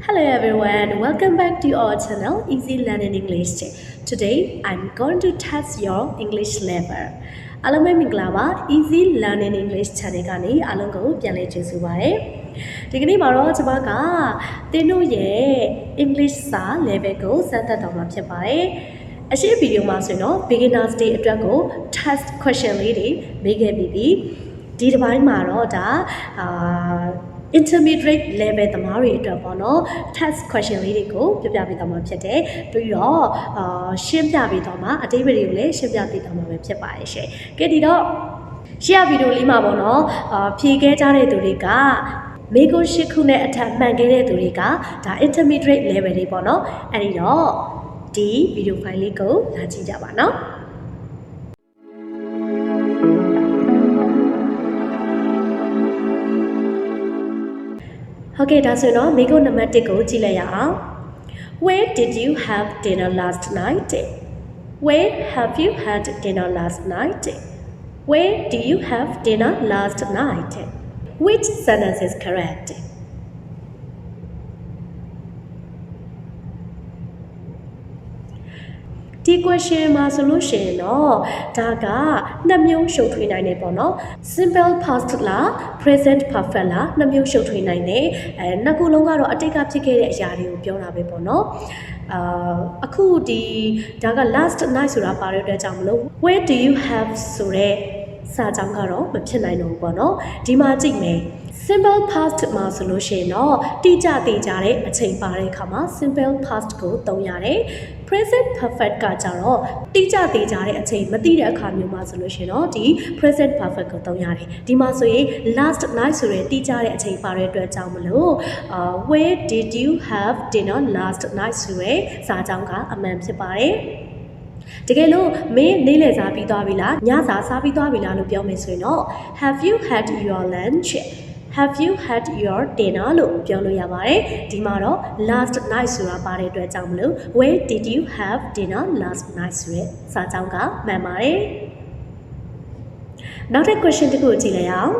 Hello everyone, welcome back to our channel Easy Learning English. Today I'm going to test your English level. အားလုံးပဲမင်္ဂလာပါ Easy Learning English channel ကနေအားလုံးကိုပြန်လည်ကြိုဆိုပါရစေ။ဒီကနေ့မှာတော့ကျွန်မကသင်တို့ရဲ့ English စာ level ကိုစမ်းသပ်တော့မှာဖြစ်ပါတယ်။အရှိဗီဒီယိုမှာဆိုရင်တော့ beginners day အတွက်ကို test question လေးတွေမေးခဲ့ပြီးပြီ။ဒီတစ်ပိုင်းမှာတော့ဒါintermediate level သမားတွေအတွက်ပေါ့နော် test question လေးတွေကိုပြပြပေးသွားမှာဖြစ်တယ်ပြီးတော့ရှင်းပြပေးသွားမှာအတိတ်တွေကိုလည်းရှင်းပြပေးသွားမှာပဲဖြစ်ပါတယ်ရှင်ကဲဒီတော့ရှင်းရဗီဒီယိုလေးမှာပေါ့နော်ဖြေခဲ့ကြတဲ့သူတွေကမေကွန်း၈ခုနဲ့အထက်မှန်ခဲ့တဲ့သူတွေကဒါ intermediate level တွေပေါ့နော်အဲ့ဒီတော့ဒီဗီဒီယိုဖိုင်လေးကိုလာကြည့်ကြပါနော်Okay, that's enough. Make a number to go to Where did you have dinner last night? Where have you had dinner last night? Where do you have dinner last night? Which sentence is correct? The question မှာဆိုလို့ရှိရင်တော့ဒါကနှစ်မျိုးရှုပ်ထွေးနိုင်တယ်ပေါ့နော် simple past လား present perfect လားနှစ်မျိုးရှုပ်ထွေးနိုင်တယ်နှစ်ခုလုံးကတော့အတိတ်ကဖြစ်ခဲ့တဲ့အရာတွေကိုပြောတာပဲပေါ့နော်အခုဒီဒါက last night ဆိုတာပါတဲ့အတွက်ကြောင့်မလို့ where do you have ဆိုတဲ့စာကြောင်းကတော့မဖြစ်နိုင်တော့ဘူးပေါ့နော်ဒီမှာကြည့်မယ် simple past မှာဆိုလို့ရှိရင်တော့တိကျသေးကြတဲ့အချိန်ပါတဲ့အခါမှာ simple past ကိုသုံးရတယ် present perfect ကကြတော့တိကျသေးကြတဲ့အချိန်မသိတဲ့အခါမျိုးမှာဆိုလို့ရှိရင်တော့ဒီ present perfect ကိုသုံးရတယ်ဒီမှာဆိုရင် last night ဆိုတဲ့တိကျတဲ့အချိန်ပါတဲ့အတွက်ကြောင့်မလို့where did you have dinner last night ဆိုတဲ့စာကြောင်းကအမှန်ဖြစ်ပါတယ်တကယ်လို့မင်းနေ့လည်စားပြီးသွားပြီလားညစာစားပြီးသွားပြီလားလို့ပြောမယ်ဆိုရင်တော့ have you had your lunch have you had your dinner လို့ပြောလို့ရပါတယ်ဒီမှာတော့ last night ဆိုတာပါတဲ့အတွက်ကြောင့်မလို့ where did you have dinner last night ဆိုတဲ့စာကြောင်းကမှန်ပါတယ်နောက်တစ် question တစ်ခုကြည့်လိုက်အောင်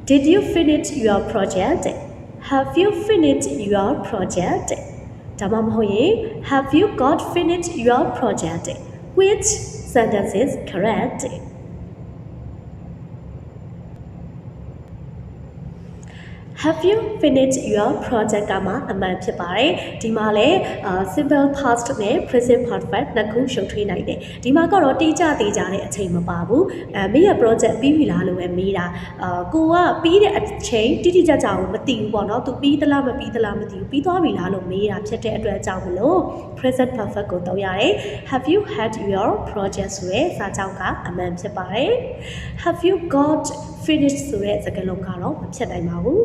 did you finish your project have you finished your projectဒါမှမဟုတ်ရင် have you got finished your project which sentence is correct Have you finished your project ကမှအမှန်ဖြစ်ပါတယ်ဒီမှာလည်း simple past နဲ့ present perfect နှစ်ခုရှုပ်ထွေးနိုင်တယ်ဒီမှာကတော့တိကျသေးကြတဲ့အချိန်မပါဘူးမင်းရဲ့ project ပြီးပြီလားလို့ပဲမေးတာကိုကပြီးတဲ့အချိန်တိတိကျကျကိုမသိဘူးပေါ့နော်သူပြီးသလားမပြီးသလားမသိဘူးပြီးသွားပြီလားလို့မေးတာဖြစ်တဲ့အတွက်ကြောင့်မလို့ present perfect ကိုသုံးရတယ် Have you had your project ဆိုတဲ့စာကြောင်းကအမှန်ဖြစ်ပါတယ် Have you got finished ဆိုတဲ့စကားလုံးကတော့မဖြစ်နိုင်ပါဘူး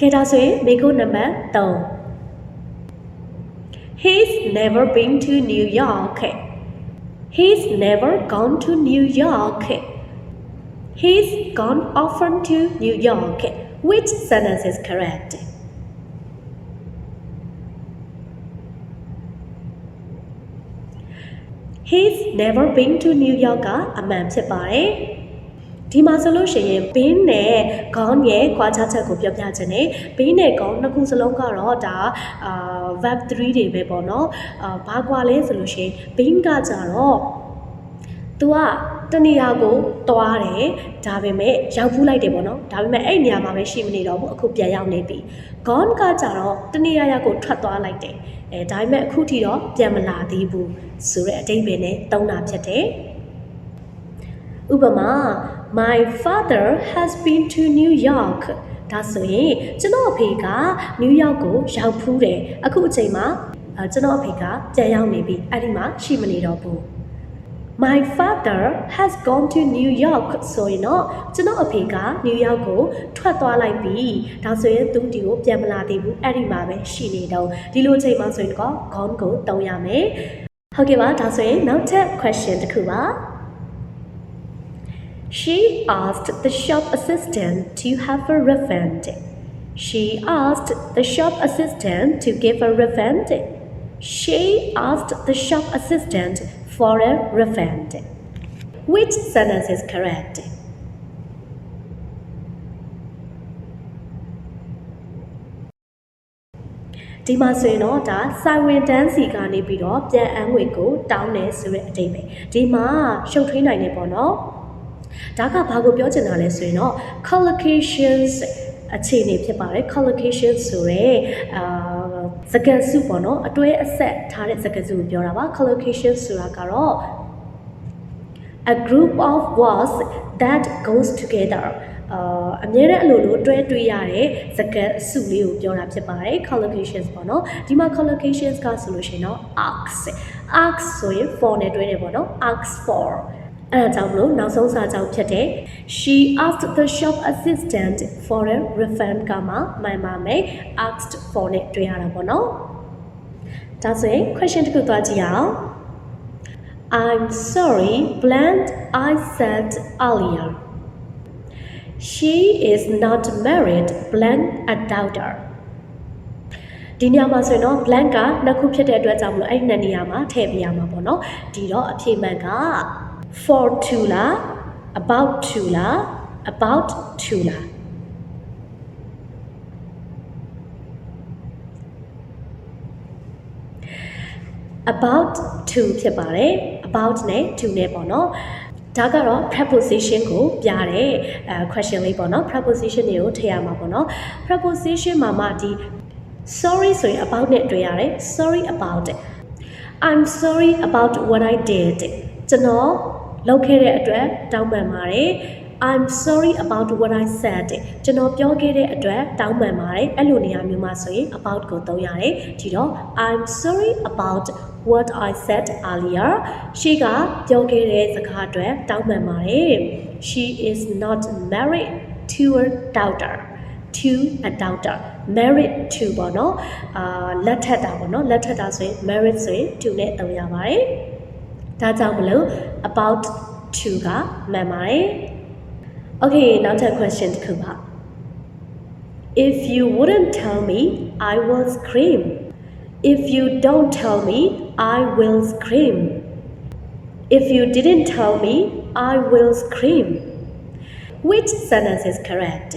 ကဲဒါဆိုရင်မေကိုနံပါတ်3 He's never been to New York He's never gone to New York He's gone often to New York Which sentence is correct He's never been to New York ကအမှန်ဖြစ်ပါတယ်ဒီမှာဆိုလို့ရှိရင် been နဲ့ gone ရဲ့ခွာခြားချက်ကိုပြောပြချင်တယ် been နဲ့ gone နှစ်ခုစလုံးကတော့ဒါverb 3တွေပဲပေါ့နော်ဘာကွာလဲဆိုလို့ရှိရင် been ကကြတော့ तू ကတနေရာကိုတွားတယ်ဒါပေမဲ့ရောက်ဖူးလိုက်တယ်ပေါ့နော်ဒါပေမဲ့အဲ့နေရာမှာပဲရှိမနေတော့ဘူးအခုပြန်ရောက်နေပြီ gone ကကြတော့တနေရာကိုထွက်သွားလိုက်တယ်ဒါပေမဲ့အခုထိတော့ပြန်မလာသေးဘူးဆိုတဲ့အဓိပ္ပာယ်နဲ့သုံးတာဖြစ်တယ်ဥပမာMy father has been to New York ဒါဆိုရင်ကျွန်တော်အဖေကနယူးယောက်ကိုရောက်ဖူးတယ်အခုအချိန်မှာကျွန်တော်အဖေကပြန်ရောက်နေပြီအဲ့ဒီမှာရှိမနေတော့ဘူး My father has gone to New York ဆိုရင်တော့ကျွန်တော်အဖေကနယူးယောက်ကိုထွက်သွားလိုက်ပြီဒါဆိုရင်သူဒီကိုပြန်မလာသေးဘူးအဲ့ဒီမှာပဲရှိနေတော့ဒီလိုအချိန်မှာဆိုရင်တော့ gone ကိုသုံးရမယ်ဟုတ်ကဲ့ပါဒါဆိုရင်နောက်ထပ် question တစ်ခုပါ She asked the shop assistant to have a refund. She asked the shop assistant to give a refund. She asked the shop assistant for a refund. Which sentence is correct? ဒီမှာဆိုရင်တော့ဒါဆိုင်ဝင်တန်းစီကနေပြီးတော့ပြန်အန်းငွေကိုတောင်းတယ်ဆိုတဲ့အတိတ်ပဲဒီမှာရှုပ်ထွေးနိုင်နေပေါ့နော်ဒါကဘာကိုပြောချင်တာလဲဆိုရင်တော့ collocations အခြေအနေဖြစ်ပါတယ် collocations ဆိုရဲစကားစုပေါ့နော်အတွဲအဆက်ထားတဲ့စကားစုကိုပြောတာပါ collocations ဆိုတာကတော့ a group of words that goes together အမြဲတမ်းအလိုလိုတွဲတွေ့ရတဲ့စကားစုလေးကိုပြောတာဖြစ်ပါတယ် collocations ပေါ့နော်ဒီမှာ collocations ကဆိုလို့ရှိရင်တော့ arcs ဆိုရင် for နဲ့တွဲတယ်ပေါ့နော် arcs for အဲ့ဒါကြောင့်မလို့နောက်ဆုံးစာကြောင်းဖြစ်တဲ့ she asked the shop assistant for a refund ကမှ my mom asked for နဲ့တွေ့ရတာပေါ့နော်ဒါဆိုရင် question တစ်ခုသွားကြည့်အောင် I'm sorry blank I said earlier she is not married blank a daughter ဒီနေရာမှာဆိုရင်တော့ blank ကနှစ်ခုဖြစ်တဲ့အတွက်ကြောင့်မလို့အဲ့ဒီနေရာမှာထည့်ပြရမှာပေါ့နော်ဒီတော့အဖြေမှန်ကfor to လား about to လား about to လား about to ဖြစ်ပါတယ် about နဲ့ to နဲ့ပေါ့နော်ဒါကတော့ preposition ကိုပြတဲ့ question လေးပေါ့နော် preposition တွေကိုထည့်ရမှာပေါ့နော် preposition မှာမှဒီ sorry ဆိုရင် about နဲ့တွေ့ရတယ် sorry about I'm sorry about what I did ကျွန်တော်လုပ်ခဲ့တဲ့အတွက်တောင်းပန်ပါတယ် I'm sorry about what I said ကျွန်တော်ပြောခဲ့တဲ့အတွက်တောင်းပန်ပါတယ်အဲ့လိုနေရာမျိုးမှာဆိုရင် about ကိုသုံးရတယ်ဒီတော့ I'm sorry about what I said earlier ရှေ့ကပြောခဲ့တဲ့စကားအတွက်တောင်းပန်ပါတယ် She is not married to a daughter to a daughter married to ပေါ့နော်လက်ထပ်တာပေါ့နော်လက်ထပ်တာဆိုရင် married ဆိုရင် to နဲ့သုံးရပါတယ်ဒါကြောင့်မလို့ about to ကမှန်ပါတယ် Okay နောက်ထပ် question တစ်ခုပါ If you wouldn't tell me I will scream If you don't tell me I will scream If you didn't tell me I will scream Which sentence is correct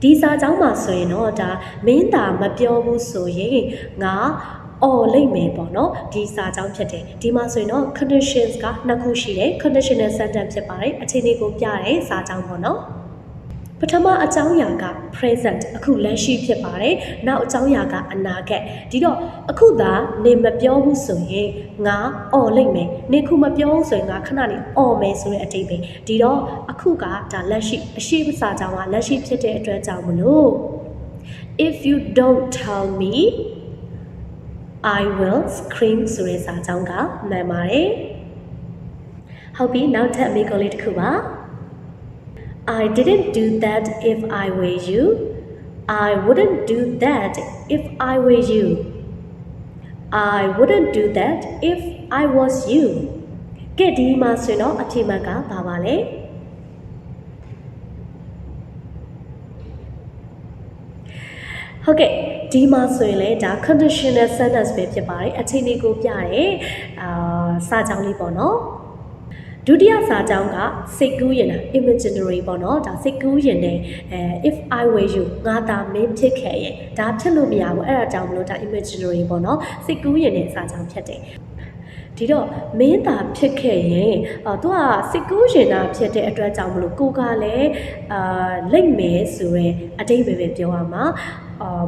ဒီစာကြောင်းမှာဆိုရင်တော့ဒါမင်းသာမပြောဘူးဆိုရင်ငါအော်လိမ့်မယ်ပေါ့နော်ဒီစာကြောင်းဖြစ်တယ်ဒီမှာဆိုရင်တော့ conditions ကနှစ်ခုရှိတယ် conditional sentence ဖြစ်ပါတယ်အခြေအနေကိုပြတဲ့စာကြောင်းပေါ့နော်ပထမအကြောင်းအရာက present အခုလက်ရှိဖြစ်ပါတယ်နောက်အကြောင်းအရာကအနာဂတ်ဒီတော့အခုသာနေမပြောဘူးဆိုရင်ငါအော်လိမ့်မယ်နေခုမပြောဘူးဆိုရင်ငါခဏနေအော်မယ်ဆိုတဲ့အတိတ်ပဲဒီတော့အခုကဒါလက်ရှိအရှိပစာကြောင်းကလက်ရှိဖြစ်တဲ့အတွက်ကြောင့်မလို့ if you don't tell me I will scream ဆိုတဲ့စာကြောင်းကမှန်ပါတယ်ဟုတ်ပြီနောက်ထပ်မေးခွန်းလေးတစ်ခုပါI didn't do that if I were you. I wouldn't do that if I were you. I wouldn't do that if I was you. ကဲဒီမှာဆိုရင်တော့အဖြေမှန်ကဘာပါလဲဟုတ်ကဲ့ဒီမှာဆိုရင်လေဒါ conditional sentence ပဲဖြစ်ပါတယ်အခြေအနေကိုပြရဲစာကြောင်းလေးပေါ့နော်ဒုတိယစာကြောင်းကစိတ်ကူးရင်တာ imaginary ပေါ့နော်ဒါစိတ်ကူးရင်နေif I were you ငါသာမင်းဖြစ်ခဲ့ရင်ဒါဖြစ်လို့မရဘူးအဲ့ဒါကြောင့်မလို့ဒါ imaginary ပေါ့နော်စိတ်ကူးရင်တဲ့စာကြောင်းဖြစ်တယ်ဒီတော့မင်းသာဖြစ်ခဲ့ရင်သူကစိတ်ကူးရင်တာဖြစ်တဲ့အတွက်ကြောင့်မလို့ကိုကလည်းလိမ့်မယ်ဆိုရဲအတိတ်ပဲပြောရမှာ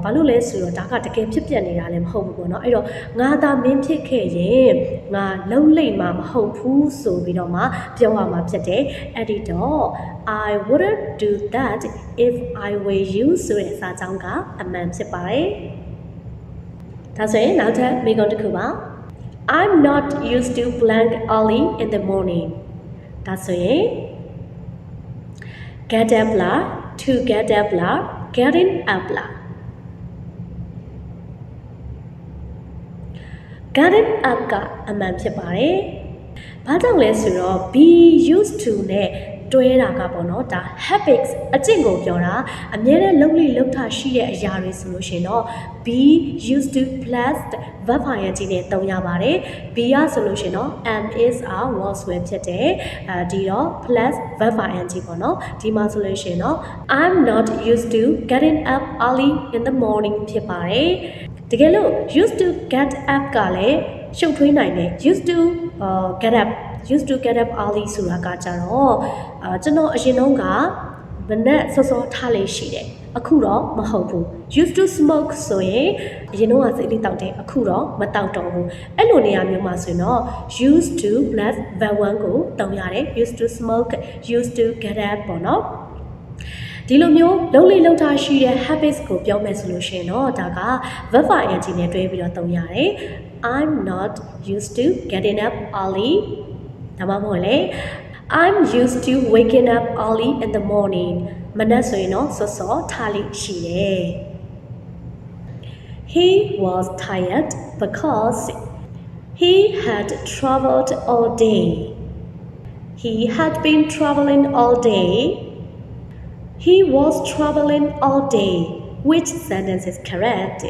ဘာလို့လဲဆိုတော့ဒါကတကယ်ဖြစ်ပျက်နေတာလည်းမဟုတ်ဘူးပေါ့နော်အဲ့တော့ငါသာမင်းဖြစ်ခဲ့ရင်ငါလုံးလိမ့်မှာမဟုတ်ဘူးဆိုပြီးတော့မှပြောရမှာဖြစ်တယ်အဲ့ဒီတော့ I wouldn't do that if I were you ဆိုတဲ့စာကြောင်းကအမှန်ဖြစ်ပါတယ်ဒါဆိုရင်နောက်ထပ်မေးခွန်းတစ်ခုပါ I'm not used to blank early in the morning ဒါဆိုရင် get up လား to get up လား getting up လား getting up ကအမှန်ဖြစ်ပါတယ်။ဘာကြောင့်လဲဆိုတော့ be used to နဲ့ တွဲတာကပေါ့နော်ဒါ habits အကျင့်ကိုပြောတာအမြဲတမ်းလုပ်လိလုပ်ထားရှိတဲ့အရာတွေဆိုလို့ရှိရင်တော့ be used to plus verb ing နဲ့သုံးရပါတယ် be ရဆိုလို့ရှိရင်တော့ am is are was were ဖြစ်တယ်ဒီတော့ plus verb ing ပေါ့နော်ဒီမှာဆိုလို့ရှိရင်တော့ I'm not used to getting up early in the morning ဖြစ်ပါတယ်တကယ်လို့ used to get up ကလည်းရှုပ်ထွေးနိုင်တယ် used to get up early ဆိုတာကကြတော့ကျွန်တော်အရင်တုန်းကမနက်စောစောထားလေးရှိတယ်အခုတော့မဟုတ်ဘူး used to smoke ဆိုရင်အရင်တော့စိတ်လေးတောက်တယ်အခုတော့မတောက်တော့ဘူးအဲ့လိုနေရာမျိုးမှာဆိုရင်တော့ used to plus verb 1ကိုသုံးရတယ် used to smoke used to get up ပေါ့နော်ဒီလိုမျိုးလုံးလေးလုံးထားရှိတဲ့ habits ကိုပြောမယ်ဆိုလို့ရှိရင်တော့ဒါက verb ing နဲ့တွဲပြီးတော့သုံးရတယ် I'm not used to getting up early ဒါမှမဟုတ်လေI'm used to waking up early in the morning မနက်ဆိုရင်တော့စောစောထားလိရှိတယ် He was tired because he had traveled all day He had been traveling all day He was traveling all day Which sentence is correct?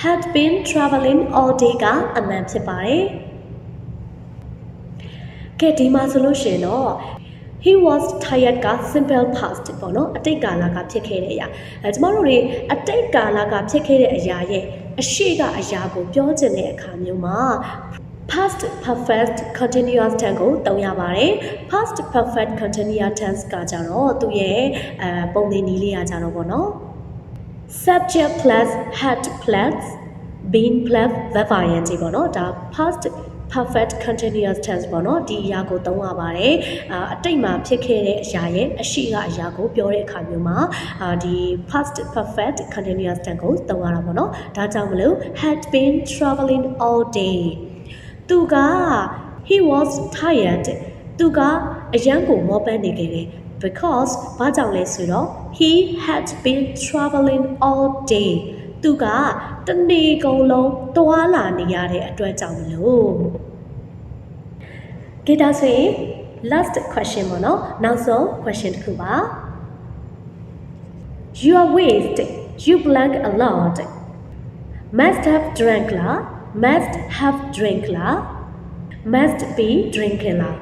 Had been traveling all day ကအမှန်ဖြစ်ပါတယ်ကဲဒီမှာဆိုလို့ရှိရင်တော့ he was tired က simple past ပေါ့နော်အတိတ်ကာလကဖြစ်ခဲ့တဲ့အရာကျမတို့တွေအတိတ်ကာလကဖြစ်ခဲ့တဲ့အရာရဲ့အရှိကအရာကိုပြောချင်တဲ့အခါမျိုးမှာ past perfect continuous tense ကိုသုံးရပါတယ် past perfect continuous tense ကကြတော့သူ့ရဲ့ပုံသင်နည်းလေးကကြတော့ပေါ့နော်subject plus had plus been plus verb ing ပေါ့နော်ဒါ past perfect continuous tense ပေါ့နော်ဒီအရာကိုသုံးရပါတယ်အတိတ်မှာဖြစ်ခဲ့တဲ့အရာရဲ့အရှိကအရာကိုပြောတဲ့အခါမျိုးမှာဒီ past perfect continuous tense ကိုသုံးရတာပေါ့နော်ဒါကြောင့်မလို့ had been traveling all day သူက he was tired သူကအရန်ကိုမောပန်းနေခဲ့တယ်because ဘာကြောင့်လဲဆိုတော့ he had been traveling all day သူကတနေ့ကုန်လုံးတွာလာနေရတဲ့အတွက်ကြောင့်မလို့ကဲဒါဆိုရင် last question ပေါ့နော်နောက်ဆုံး question တစ်ခုပါ You are waste you blank a lot must have drank လား must have drink လား must be drinking လား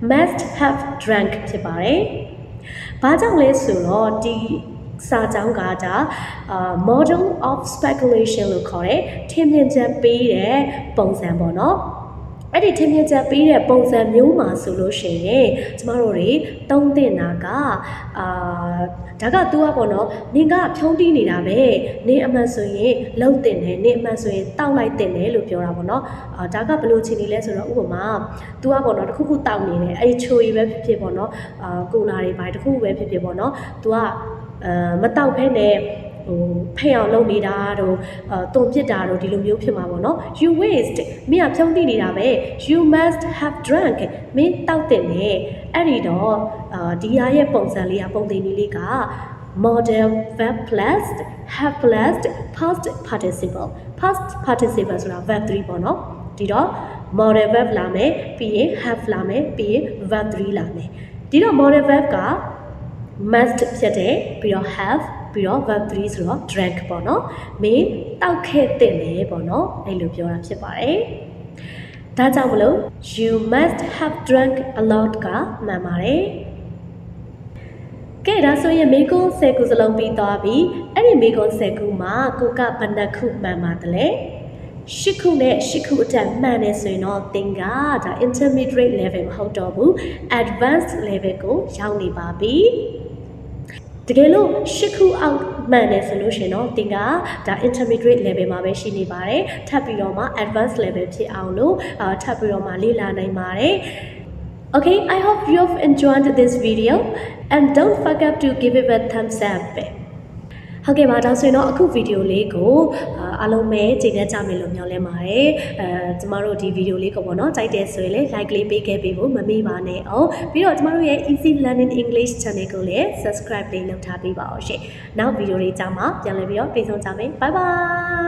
must have drank ဖြစ်ပါတယ်။ဘာကြောင့်လဲဆိုတော့ဒီစာကြောင်းကဒါ model of speculation လို့ခေါ်တဲ့ထင်မြင်ချက်ပေးတဲ့ပုံစံပေါ့နော်။အဲ့ဒီထင်မြင်ချက်ပေးတဲ့ပုံစံမျိုးမှာဆိုလို့ရှိရင်ကျမတို့တွေသုံးသင့်တာကဒါက तू อ่ะပေါ့နော်နင်ကဖြုံးတီးနေတာပဲနင်အမှန်ဆိုရင်လှုပ်တင်တယ်နင်အမှန်ဆိုရင်တောက်လိုက်တင်တယ်လို့ပြောတာပေါ့နော်ဒါကဘယ်လိုချင်နေလဲဆိုတော့ဥပမာ तू อ่ะပေါ့နော်တခုခုတောက်နေတယ်အဲ့ဒီချိုရီပဲဖြစ်ဖြစ်ပေါ့နော်ကိုလာတွေပိုင်းတခုခုပဲဖြစ်ဖြစ်ပေါ့နော် तू อ่ะမတောက်ဖဲနဲ့ဖိအောင်လုပ်နေတာတို့တုံပြစ်တာတို့ဒီလိုမျိုးဖြစ်မှာပေါ့နော် you waste မင်းကဖြုံးတိနေတာပဲ you must have drunk မင်းတောက်တင်တယ်အဲ့ဒီတော့ဒီဟာရဲ့ပုံစံလေးကပုံသင်နည်းလေးက model verb plus have plus past participle ဆိုတာ verb 3ပေါ့နော်ဒီတော့ model verb လာမယ်ပြီးရင် have လာမယ်ပြီးရင် verb 3လာမယ်ဒီတော့ model verb က must ဖြစ်တယ်ပြီးတော့ haveပြီးတော့ verb 3ဆိုတော့ drank ပေါ့နော်မင်းတောက်ခဲ့တဲ့လေပေါ့နော်အဲ့လိုပြောတာဖြစ်ပါတယ်ဒါကြောင့်မလို့ you must have drunk a lot ကမှန်ပါတယ်ကဲဒါဆိုရင်မေကွန်း10ခုစလုံးပြီးသွားပြီအဲ့ဒီမေကွန်း10ခုမှာကိုကဘယ်နှခုမှန်ပါတယ်လဲ10ခုနဲ့10ခုအထက်မှန်နေဆိုရင်တော့သင်ကဒါ intermediate level မဟုတ်တော့ဘူး advanced level ကိုရောက်နေပါပြီတကယ်လို့10ခုအောက်မှန်နေဆိုလို့ရှင်တော့သင်ကဒါ intermediate level မှာပဲရှိနေပါတယ်ထပ်ပြီးတော့မှ advanced level ဖြစ်အောင်လို့ထပ်ပြီးတော့မှလေ့လာနိုင်ပါတယ်Okay, I hope you've enjoyed this video and don't forget to give it a thumbs up. ဟုတ်ကဲ့ပါဒါဆိုရင်တော့အခုဗီဒီယိုလေးကိုအားလုံးပဲကြည့်နေကြမယ်လို့မျှော်လင့်ပါတယ်ကျမတို့ဒီဗီဒီယိုလေးကိုပေါ့နော်ကြိုက်တယ်ဆိုရင်လည်း like လေးပေးခဲ့ပေးဖို့မမေ့ပါနဲ့အောင်ပြီးတော့ကျမတို့ရဲ့ Easy Learning English Channel ကိုလည်း subscribe လေးလုပ်ထားပေးပါအောင်ရှင်နောက်ဗီဒီယိုလေးကြမှာပြန်လည်ပြီးတော့တွေ့ဆုံကြမယ် bye bye